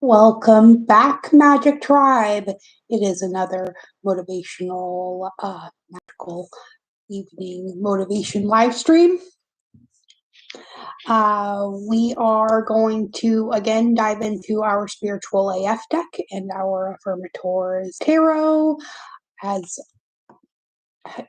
Welcome back, Magic Tribe. It is another motivational, magical evening motivation live stream. We are going to again dive into our spiritual AF deck and our Affirmators Tarot, as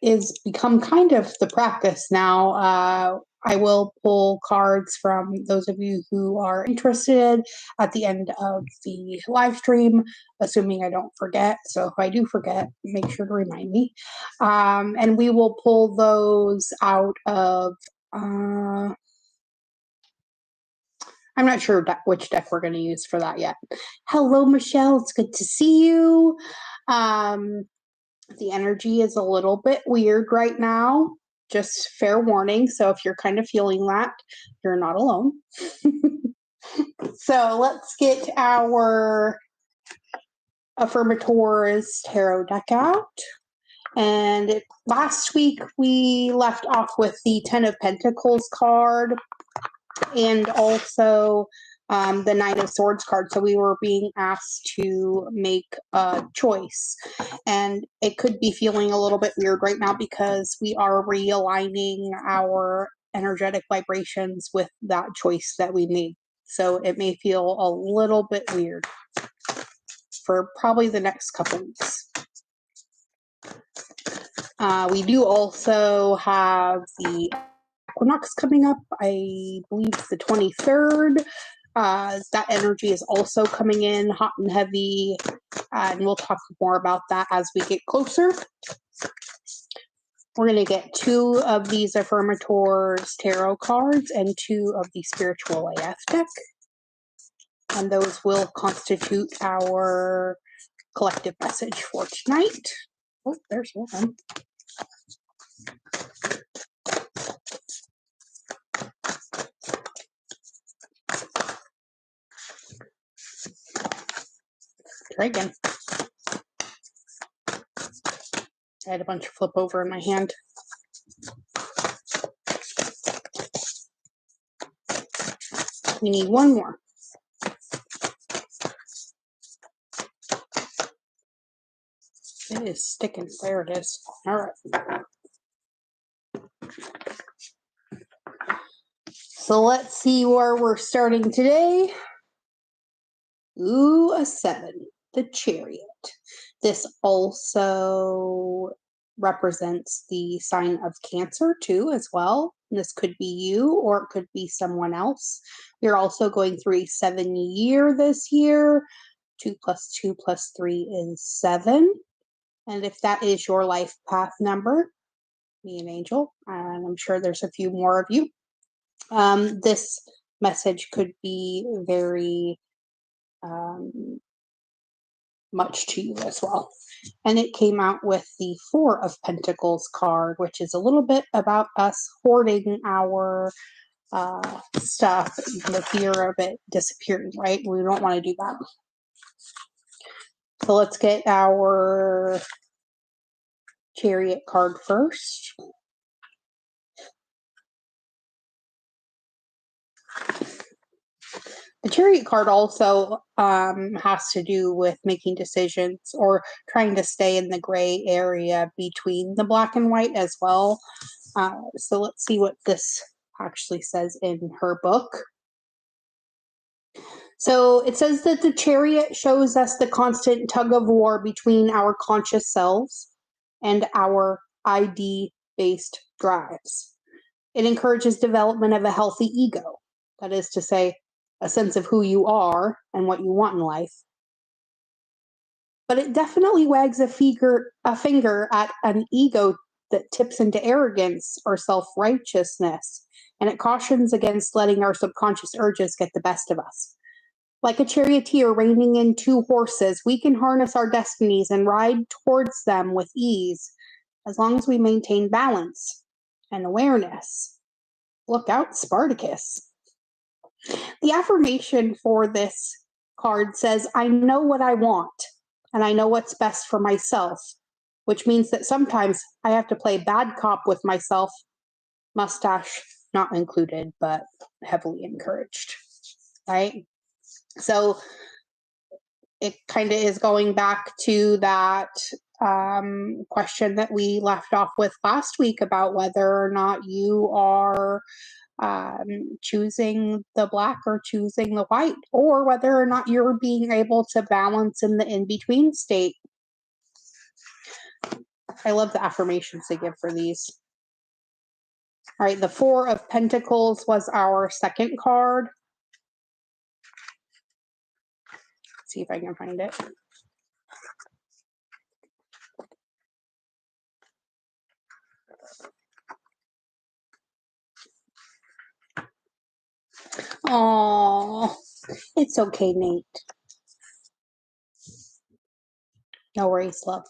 is become kind of the practice now. I will pull cards from those of you who are interested at the end of the live stream, assuming I don't forget. So if I do forget, make sure to remind me. And we will pull those out of, I'm not sure which deck we're going to use for that yet. Hello, Michelle. It's good to see you. The energy is a little bit weird right now. Just fair warning. So if you're kind of feeling that, you're not alone. So let's get our Affirmators Tarot deck out. And last week we left off with the Ten of Pentacles card and also the Nine of Swords card. So we were being asked to make a choice. And it could be feeling a little bit weird right now because we are realigning our energetic vibrations with that choice that we made. So it may feel a little bit weird for probably the next couple weeks. We do also have the equinox coming up. I believe it's the 23rd. That energy is also coming in hot and heavy, and we'll talk more about that as we get closer. We're going to get 2 of these Affirmators Tarot cards and 2 of the Spiritual AF deck, and those will constitute our collective message for tonight. Oh, there's one. Try again. I had a bunch of flip over in my hand. We need one more. It is sticking. There it is. All right. So let's see where we're starting today. Ooh, a 7. The Chariot. This also represents the sign of Cancer too as well. This could be you or it could be someone else. We're also going through a 7-year this year. 2 plus 2 plus 3 is 7. And if that is your life path number, be an angel. And I'm sure there's a few more of you. This message could be very much to you as well. And it came out with the 4 of Pentacles card, which is a little bit about us hoarding our stuff, the fear of it disappearing, right? We don't want to do that. So let's get our Chariot card first. The Chariot card also has to do with making decisions or trying to stay in the gray area between the black and white as well. So let's see what this actually says in her book. So it says that the Chariot shows us the constant tug of war between our conscious selves and our ID-based drives. It encourages development of a healthy ego. That is to say, a sense of who you are and what you want in life. But it definitely wags a finger at an ego that tips into arrogance or self-righteousness, and it cautions against letting our subconscious urges get the best of us. Like a charioteer reining in 2 horses, we can harness our destinies and ride towards them with ease, as long as we maintain balance and awareness. Look out, Spartacus. The affirmation for this card says, I know what I want, and I know what's best for myself, which means that sometimes I have to play bad cop with myself, mustache not included, but heavily encouraged, right? So it kind of is going back to that question that we left off with last week about whether or not you are choosing the black or choosing the white, or whether or not you're being able to balance in the in-between state. I love the affirmations they give for these. All right, the Four of Pentacles was our second card. Let's see if I can find it. Oh, it's okay, Nate. No worries, love.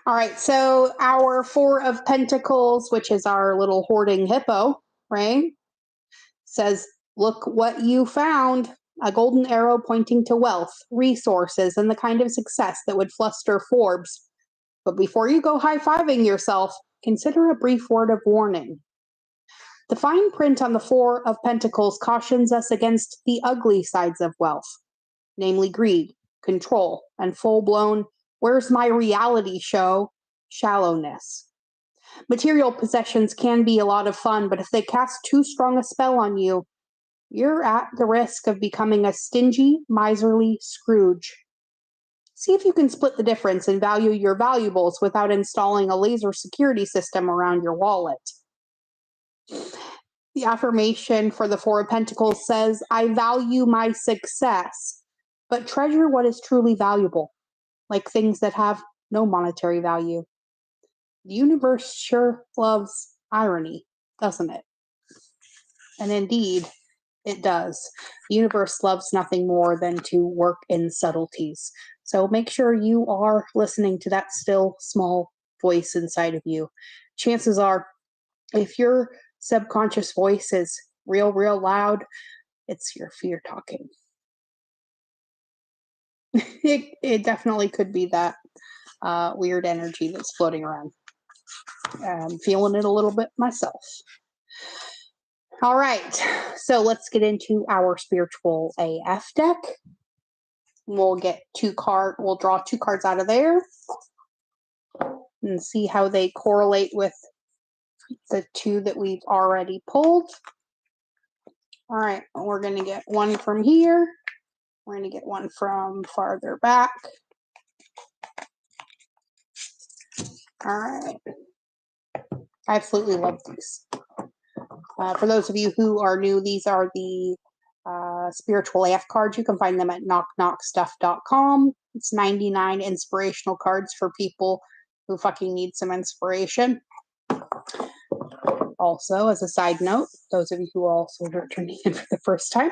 All right, so our Four of Pentacles, which is our little hoarding hippo, right, says, look what you found. A golden arrow pointing to wealth, resources, and the kind of success that would fluster Forbes. But before you go high-fiving yourself, consider a brief word of warning. The fine print on the Four of Pentacles cautions us against the ugly sides of wealth, namely greed, control, and full-blown, where's my reality show, shallowness. Material possessions can be a lot of fun, but if they cast too strong a spell on you, you're at the risk of becoming a stingy, miserly Scrooge. See if you can split the difference and value your valuables without installing a laser security system around your wallet. The affirmation for the Four of Pentacles says, I value my success, but treasure what is truly valuable, like things that have no monetary value. The universe sure loves irony, doesn't it? And indeed, it does. The universe loves nothing more than to work in subtleties. So make sure you are listening to that still small voice inside of you. Chances are, if your subconscious voice is real loud, it's your fear talking. It definitely could be that weird energy that's floating around. I'm feeling it a little bit myself. All right, so let's get into our spiritual AF deck. We'll draw two cards out of there and see how they correlate with the two that we've already pulled. All right, we're going to get one from here. We're going to get one from farther back. All right. I absolutely love these. For those of you who are new, these are the spiritual AF cards. You can find them at knockknockstuff.com. It's 99 inspirational cards for people who fucking need some inspiration. Also, as a side note, those of you who are also returning in for the first time,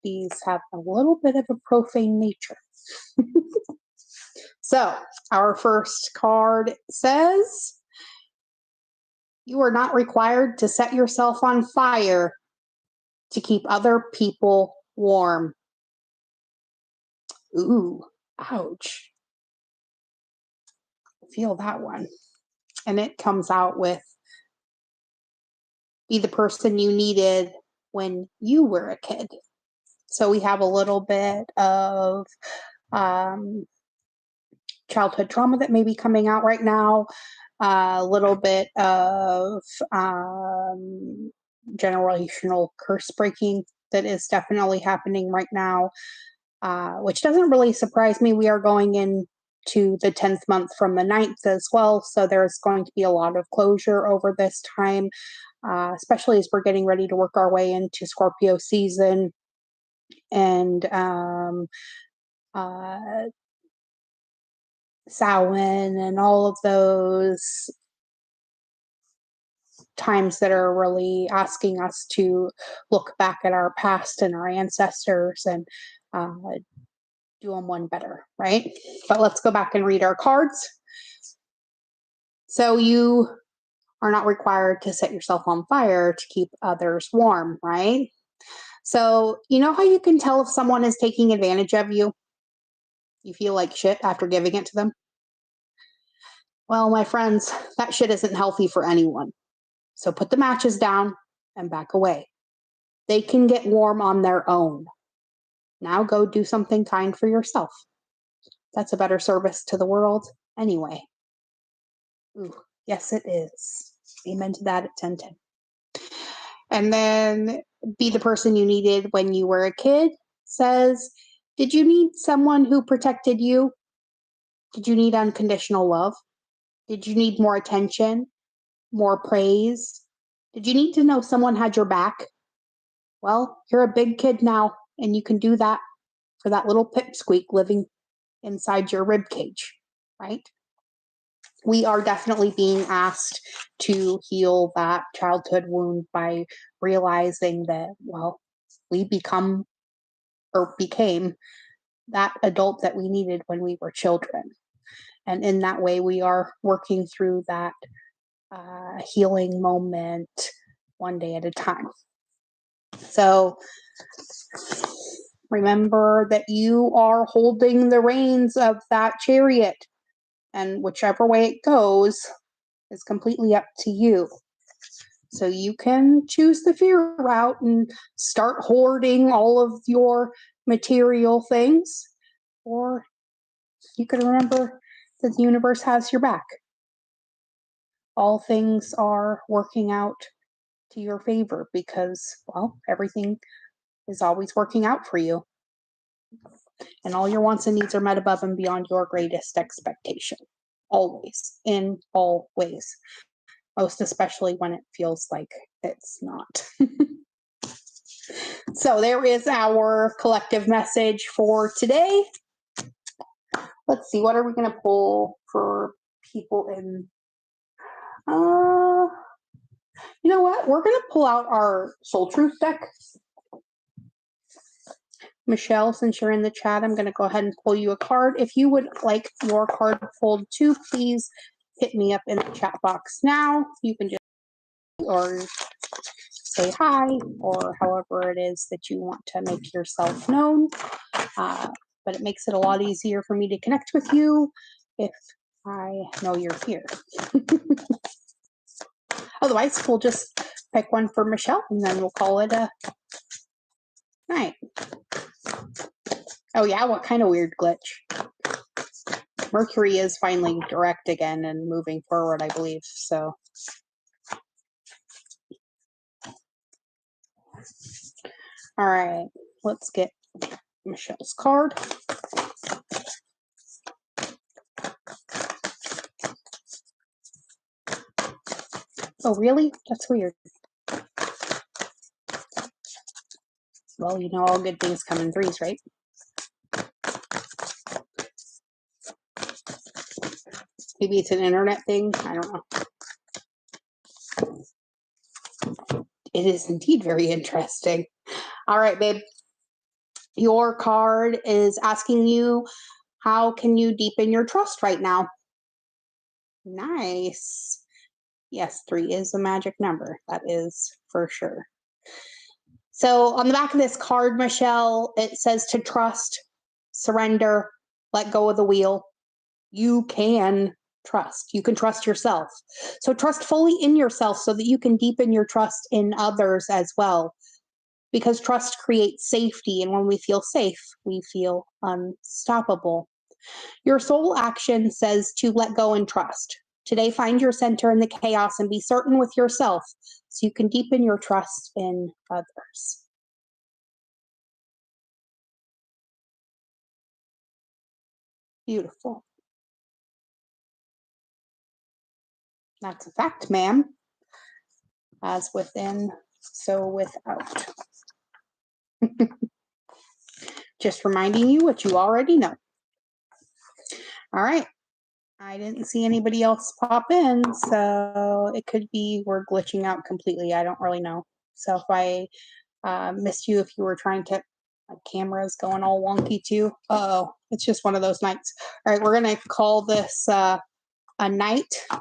these have a little bit of a profane nature. So, our first card says, you are not required to set yourself on fire to keep other people warm. Ooh, ouch. Feel that one. And it comes out with, be the person you needed when you were a kid. So we have a little bit of childhood trauma that may be coming out right now, a little bit of generational curse breaking that is definitely happening right now, which doesn't really surprise me. We are going into the 10th month from the 9th as well, so there's going to be a lot of closure over this time, especially as we're getting ready to work our way into Scorpio season and Samhain and all of those times that are really asking us to look back at our past and our ancestors and do them one better, right? But let's go back and read our cards. So you are not required to set yourself on fire to keep others warm, right? So you know how you can tell if someone is taking advantage of you? You feel like shit after giving it to them? Well, my friends, that shit isn't healthy for anyone. So put the matches down and back away. They can get warm on their own. Now go do something kind for yourself. That's a better service to the world anyway. Ooh, yes, it is. Amen to that at 10:10. And then be the person you needed when you were a kid says, did you need someone who protected you? Did you need unconditional love? Did you need more attention, more praise? Did you need to know someone had your back? Well, you're a big kid now, and you can do that for that little pipsqueak living inside your rib cage, right? We are definitely being asked to heal that childhood wound by realizing that, well, we became that adult that we needed when we were children. And in that way, we are working through that healing moment one day at a time. So remember that you are holding the reins of that chariot, and whichever way it goes is completely up to you. So you can choose the fear route and start hoarding all of your material things, or you can remember that the universe has your back. All things are working out to your favor because, well, everything is always working out for you. And all your wants and needs are met above and beyond your greatest expectation. Always, in all ways. Most especially when it feels like it's not. So there is our collective message for today. Let's see, what are we going to pull for people in... you know what? We're going to pull out our Soul Truth deck. Michelle, since you're in the chat, I'm going to go ahead and pull you a card. If you would like your card pulled too, please hit me up in the chat box now. You can just or say hi, or however it is that you want to make yourself known. But it makes it a lot easier for me to connect with you if I know you're here. Otherwise, we'll just pick one for Michelle, and then we'll call it a night. Oh yeah, what kind of weird glitch? Mercury is finally direct again and moving forward, I believe, so. All right, let's get Michelle's card. Oh, really? That's weird. Well, you know, all good things come in threes, right? Maybe it's an internet thing. I don't know. It is indeed very interesting. All right, babe. Your card is asking you, how can you deepen your trust right now? Nice. Yes, 3 is a magic number. That is for sure. So on the back of this card, Michelle, it says to trust, surrender, let go of the wheel. You can trust. You can trust yourself. So trust fully in yourself so that you can deepen your trust in others as well. Because trust creates safety, and when we feel safe, we feel unstoppable. Your soul action says to let go and trust. Today, find your center in the chaos and be certain with yourself so you can deepen your trust in others. Beautiful. That's a fact, ma'am. As within, so without. Just reminding you what you already know. All right. I didn't see anybody else pop in, so it could be we're glitching out completely. I don't really know. So if I missed you, if you were trying to, my camera's going all wonky too. Uh-oh, it's just one of those nights. All right, we're going to call this a night. I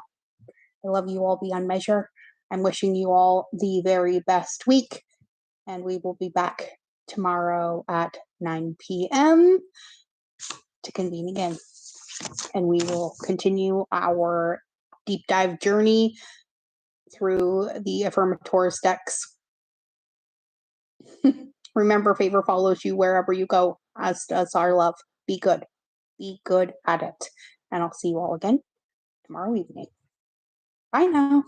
love you all beyond measure. I'm wishing you all the very best week, and we will be back tomorrow at 9 p.m. to convene again. And we will continue our deep dive journey through the Affirmators decks. Remember, favor follows you wherever you go, as does our love. Be good. Be good at it. And I'll see you all again tomorrow evening. Bye now.